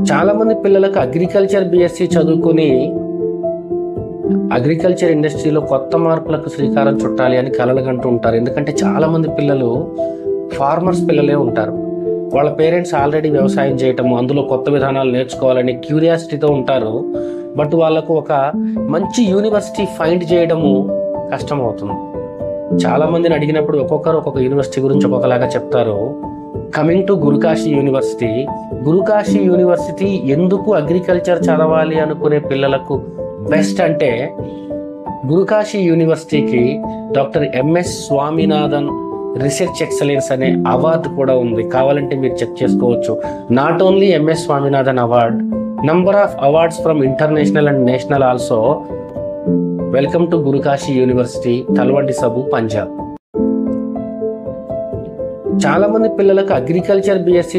చాలా మంది పిల్లలకు అగ్రికల్చర్ బిఎస్సి చదువుకొని అగ్రికల్చర్ ఇండస్ట్రీలో కొత్త మార్పులకు శ్రీకారం చుట్టాలి అని కలలు కంటూ ఉంటారు. ఎందుకంటే చాలా మంది పిల్లలు ఫార్మర్స్ పిల్లలే ఉంటారు. వాళ్ళ పేరెంట్స్ ఆల్రెడీ వ్యవసాయం చేయటము, అందులో కొత్త విధానాలు నేర్చుకోవాలని క్యూరియాసిటీతో ఉంటారు. బట్ వాళ్ళకు ఒక మంచి యూనివర్సిటీ ఫైండ్ చేయడము కష్టం అవుతుంది. చాలా మందిని అడిగినప్పుడు ఒక్కొక్కరు ఒక్కొక్క యూనివర్సిటీ గురించి ఒక్కొక్కలాగా చెప్తారు. Coming to Gurukashi university. Gurukashi university ఎందుకు అగ్రికల్చర్ చదవాలి అనుకునే పిల్లలకు బెస్ట్ అంటే, గురుకాశీ యూనివర్సిటీకి doctor MS Swaminathan research excellence అనే అవార్డు కూడా ఉంది. కావాలంటే మీరు చెక్ చేసుకోవచ్చు. Not only MS Swaminathan award, number of awards from international and national also. Welcome to Gurukashi university, Talwandi Sabo, Punjab. చాలా మంది పిల్లలకు అగ్రికల్చర్ బిఎస్సి